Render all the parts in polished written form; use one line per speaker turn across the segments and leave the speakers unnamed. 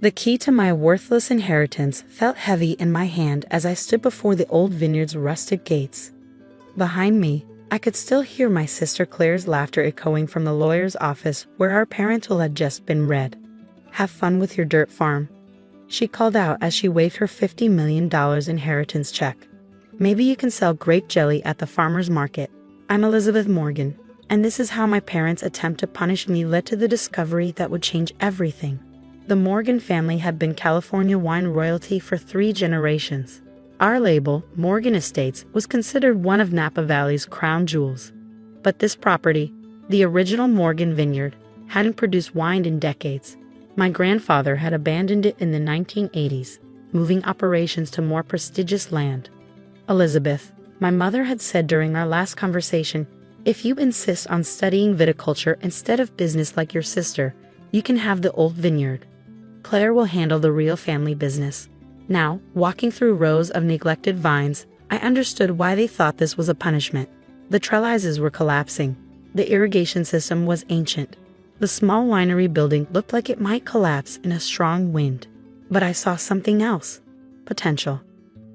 The key to my worthless inheritance felt heavy in my hand as I stood before the old vineyard's rusted gates. Behind me, I could still hear my sister Claire's laughter echoing from the lawyer's office where our parents' will had just been read. "Have fun with your dirt farm," she called out as she waved her $50 million inheritance check. "Maybe you can sell grape jelly at the farmer's market." I'm Elizabeth Morgan, and this is how my parents' attempt to punish me led to the discovery that would change everything. The Morgan family had been California wine royalty for 3 generations. Our label, Morgan Estates, was considered one of Napa Valley's crown jewels. But this property, the original Morgan Vineyard, hadn't produced wine in decades. My grandfather had abandoned it in the 1980s, moving operations to more prestigious land. "Elizabeth," my mother had said during our last conversation, "if you insist on studying viticulture instead of business like your sister, you can have the old vineyard. Claire will handle the real family business." Now, walking through rows of neglected vines, I understood why they thought this was a punishment. The trellises were collapsing. The irrigation system was ancient. The small winery building looked like it might collapse in a strong wind. But I saw something else. Potential.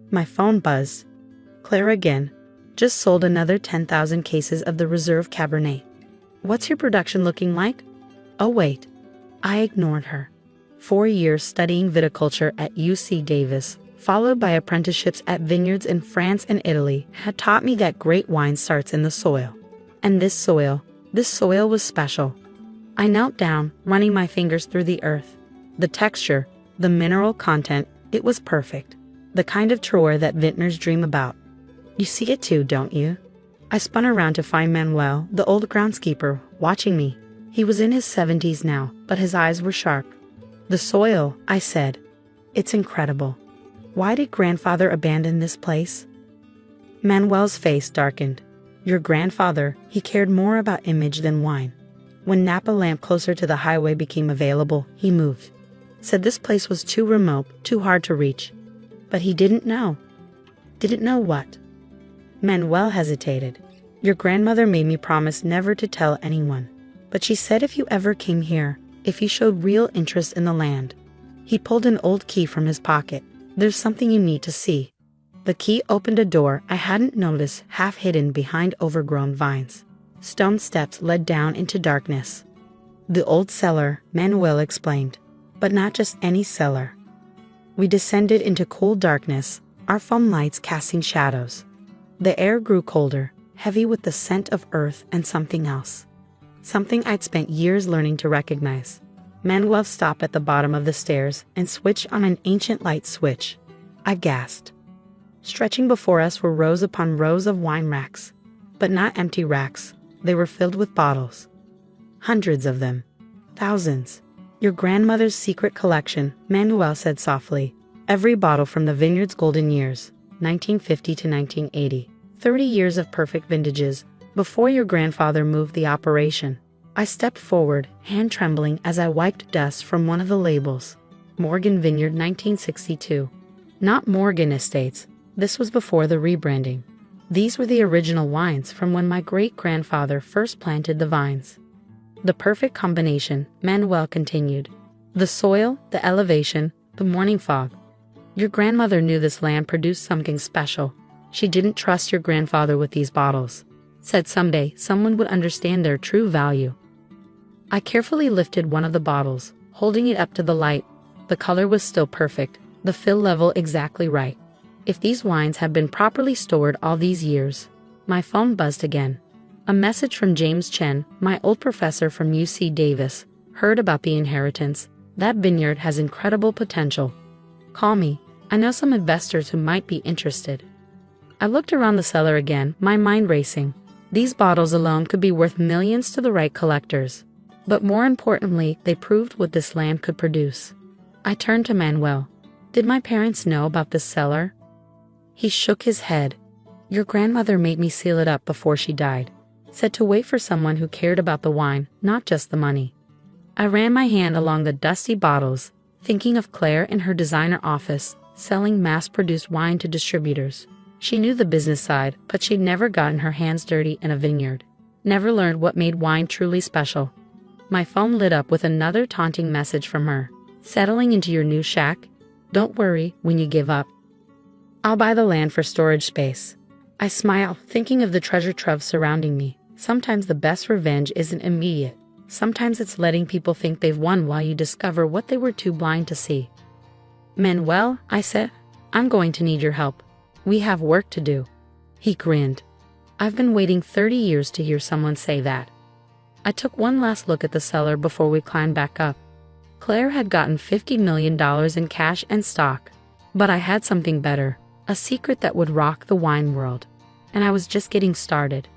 My phone buzzed. "Claire again. Just sold another 10,000 cases of the Reserve Cabernet. What's your production looking like?" Oh wait. I ignored her. 4 years studying viticulture at UC Davis, followed by apprenticeships at vineyards in France and Italy, had taught me that great wine starts in the soil. And this soil was special. I knelt down, running my fingers through the earth. The texture, the mineral content, it was perfect. The kind of terroir that vintners dream about. "You see it too, don't you?" I spun around to find Manuel, the old groundskeeper, watching me. He was in his 70s now, but his eyes were sharp. "The soil," I said. "It's incredible. Why did grandfather abandon this place?" Manuel's face darkened. "Your grandfather, he cared more about image than wine. When Napa Lamp closer to the highway became available, he moved. Said this place was too remote, too hard to reach. But he didn't know." "Didn't know what?" Manuel hesitated. "Your grandmother made me promise never to tell anyone. But she said if you ever came here, if you showed real interest in the land." He pulled an old key from his pocket. "There's something you need to see." The key opened a door I hadn't noticed, half hidden behind overgrown vines. Stone steps led down into darkness. "The old cellar," Manuel explained. "But not just any cellar." We descended into cool darkness, our foam lights casting shadows. The air grew colder, heavy with the scent of earth and something else. Something I'd spent years learning to recognize. Manuel stopped at the bottom of the stairs and switched on an ancient light switch. I gasped. Stretching before us were rows upon rows of wine racks. But not empty racks. They were filled with bottles. Hundreds of them. Thousands. "Your grandmother's secret collection," Manuel said softly. "Every bottle from the vineyard's golden years, 1950 to 1980. 30 years of perfect vintages, before your grandfather moved the operation." I stepped forward, hand trembling as I wiped dust from one of the labels. Morgan Vineyard 1962. Not Morgan Estates. This was before the rebranding. These were the original wines from when my great-grandfather first planted the vines. "The perfect combination," Manuel continued. "The soil, the elevation, the morning fog. Your grandmother knew this land produced something special. She didn't trust your grandfather with these bottles. Said someday someone would understand their true value." I carefully lifted one of the bottles, holding it up to the light. The color was still perfect, the fill level exactly right. If these wines had been properly stored all these years. My phone buzzed again. A message from James Chen, my old professor from UC Davis. "Heard about the inheritance. That vineyard has incredible potential. Call me. I know some investors who might be interested." I looked around the cellar again, my mind racing. These bottles alone could be worth millions to the right collectors. But more importantly, they proved what this land could produce. I turned to Manuel. "Did my parents know about this cellar?" He shook his head. "Your grandmother made me seal it up before she died. Said to wait for someone who cared about the wine, not just the money." I ran my hand along the dusty bottles, thinking of Claire in her designer office, selling mass-produced wine to distributors. She knew the business side, but she'd never gotten her hands dirty in a vineyard. Never learned what made wine truly special. My phone lit up with another taunting message from her. Settling into your new shack? Don't worry when you give up. I'll buy the land for storage space. I smile, thinking of the treasure trove surrounding me. Sometimes the best revenge isn't immediate. Sometimes it's letting people think they've won while you discover what they were too blind to see. Manuel, I said, I'm going to need your help. We have work to do. He grinned. I've been waiting 30 years to hear someone say that. I took one last look at the cellar before we climbed back up. Claire had gotten $50 million in cash and stock. But I had something better, a secret that would rock the wine world. And I was just getting started.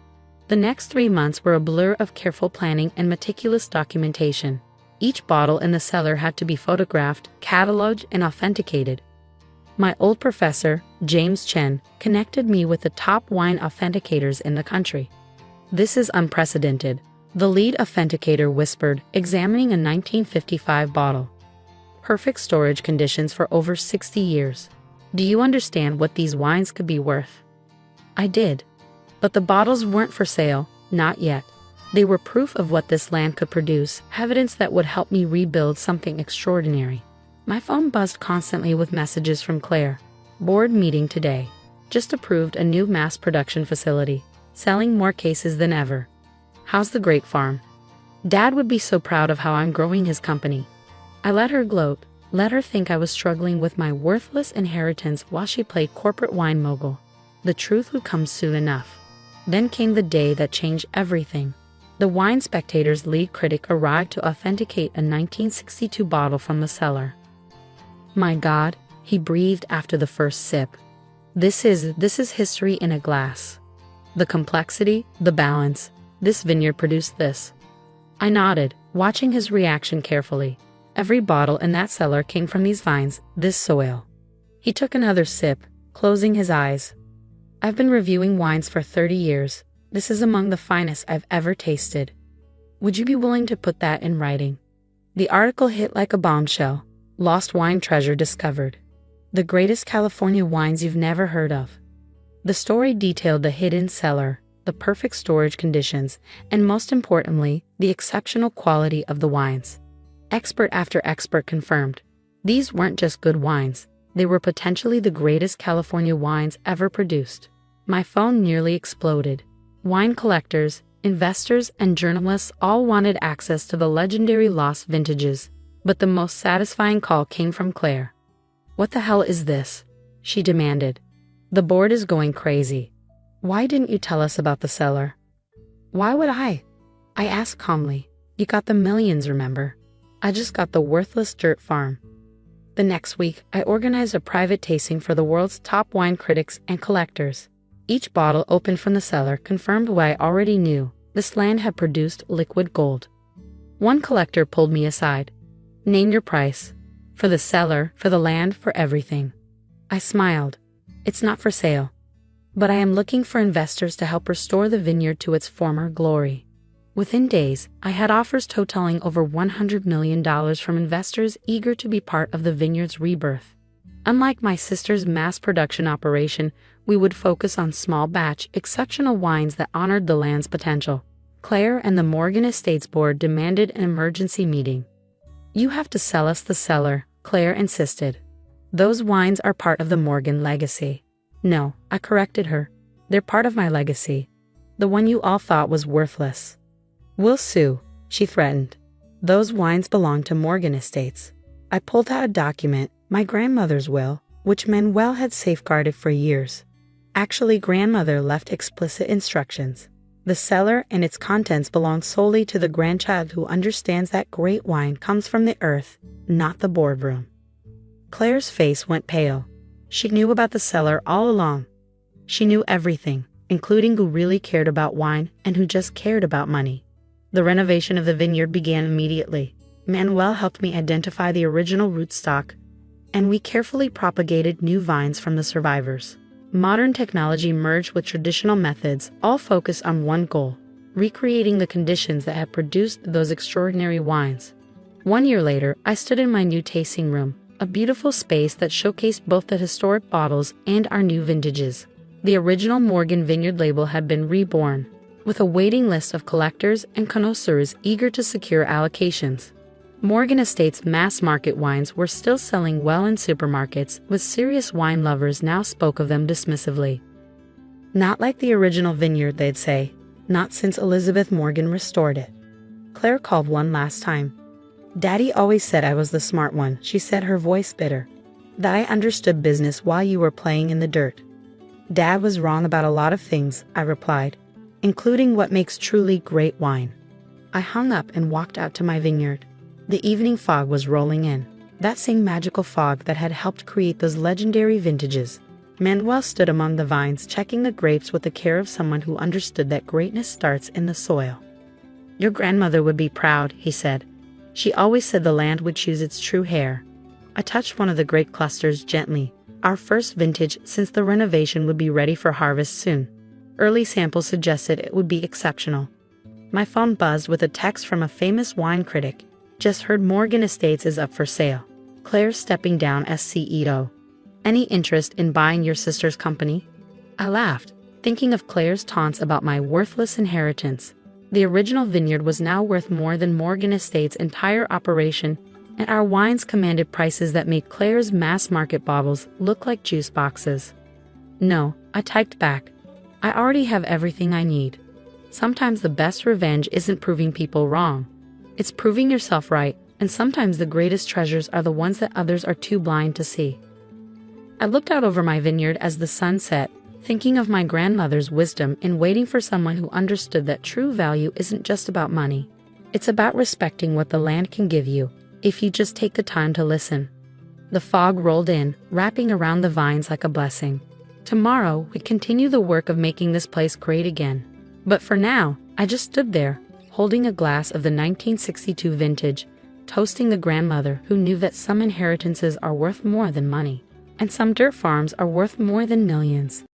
The next 3 months were a blur of careful planning and meticulous documentation. Each bottle in the cellar had to be photographed, cataloged, and authenticated. My old professor, James Chen, connected me with the top wine authenticators in the country. This is unprecedented, the lead authenticator whispered, examining a 1955 bottle. Perfect storage conditions for over 60 years. Do you understand what these wines could be worth? I did. But the bottles weren't for sale, not yet. They were proof of what this land could produce, evidence that would help me rebuild something extraordinary. My phone buzzed constantly with messages from Claire. Board meeting today. Just approved a new mass production facility, selling more cases than ever. How's the grape farm? Dad would be so proud of how I'm growing his company. I let her gloat, let her think I was struggling with my worthless inheritance while she played corporate wine mogul. The truth would come soon enough. Then came the day that changed everything. The Wine Spectator's lead critic arrived to authenticate a 1962 bottle from the cellar. My God, he breathed after the first sip. This is history in a glass. The complexity, the balance, this vineyard produced this. I nodded, watching his reaction carefully. Every bottle in that cellar came from these vines, this soil. He took another sip, closing his eyes. I've been reviewing wines for 30 years. This is among the finest I've ever tasted. Would you be willing to put that in writing? The article hit like a bombshell. Lost wine treasure discovered. The greatest California wines you've never heard of. The story detailed the hidden cellar, the perfect storage conditions, and most importantly, the exceptional quality of the wines. Expert after expert confirmed. These weren't just good wines. They were potentially the greatest California wines ever produced. My phone nearly exploded. Wine collectors, investors, and journalists all wanted access to the legendary lost vintages. But the most satisfying call came from Claire. What the hell is this? She demanded. The board is going crazy. Why didn't you tell us about the cellar? Why would I? I asked calmly. You got the millions, remember? I just got the worthless dirt farm. The next week, I organized a private tasting for the world's top wine critics and collectors. Each bottle opened from the cellar confirmed what I already knew. This land had produced liquid gold. One collector pulled me aside. Name your price. For the cellar, for the land, for everything. I smiled. It's not for sale. But I am looking for investors to help restore the vineyard to its former glory. Within days, I had offers totaling over $100 million from investors eager to be part of the vineyard's rebirth. Unlike my sister's mass production operation, we would focus on small batch, exceptional wines that honored the land's potential. Claire and the Morgan Estates board demanded an emergency meeting. You have to sell us the cellar, Claire insisted. Those wines are part of the Morgan legacy. No, I corrected her. They're part of my legacy. The one you all thought was worthless. We'll sue, she threatened. Those wines belong to Morgan Estates. I pulled out a document, my grandmother's will, which Manuel had safeguarded for years. Actually, grandmother left explicit instructions. The cellar and its contents belong solely to the grandchild who understands that great wine comes from the earth, not the boardroom. Claire's face went pale. She knew about the cellar all along. She knew everything, including who really cared about wine and who just cared about money. The renovation of the vineyard began immediately. Manuel helped me identify the original rootstock, and we carefully propagated new vines from the survivors. Modern technology merged with traditional methods, all focused on one goal: recreating the conditions that had produced those extraordinary wines. 1 year later, I stood in my new tasting room, a beautiful space that showcased both the historic bottles and our new vintages. The original Morgan Vineyard label had been reborn, with a waiting list of collectors and connoisseurs eager to secure allocations. Morgan Estates mass-market wines were still selling well in supermarkets, but serious wine lovers now spoke of them dismissively. Not like the original Vineyard, they'd say. Not since Elizabeth Morgan restored it. Claire called one last time. Daddy always said I was the smart one, she said, her voice bitter. That I understood business while you were playing in the dirt. Dad was wrong about a lot of things, I replied, including what makes truly great wine. I hung up and walked out to my vineyard. The evening fog was rolling in, that same magical fog that had helped create those legendary vintages. Manuel stood among the vines, checking the grapes with the care of someone who understood that greatness starts in the soil. Your grandmother would be proud, he said. She always said the land would choose its true heir. I touched one of the grape clusters gently. Our first vintage since the renovation would be ready for harvest soon. Early samples suggested it would be exceptional. My phone buzzed with a text from a famous wine critic. Just heard Morgan Estates is up for sale. Claire stepping down as CEO. Any interest in buying your sister's company? I laughed, thinking of Claire's taunts about my worthless inheritance. The original vineyard was now worth more than Morgan Estates' entire operation, and our wines commanded prices that made Claire's mass-market bottles look like juice boxes. No, I typed back. I already have everything I need. Sometimes the best revenge isn't proving people wrong. It's proving yourself right, and sometimes the greatest treasures are the ones that others are too blind to see. I looked out over my vineyard as the sun set, thinking of my grandmother's wisdom in waiting for someone who understood that true value isn't just about money. It's about respecting what the land can give you, if you just take the time to listen. The fog rolled in, wrapping around the vines like a blessing. Tomorrow, we continue the work of making this place great again. But for now, I just stood there, holding a glass of the 1962 vintage, toasting the grandmother who knew that some inheritances are worth more than money, and some dirt farms are worth more than millions.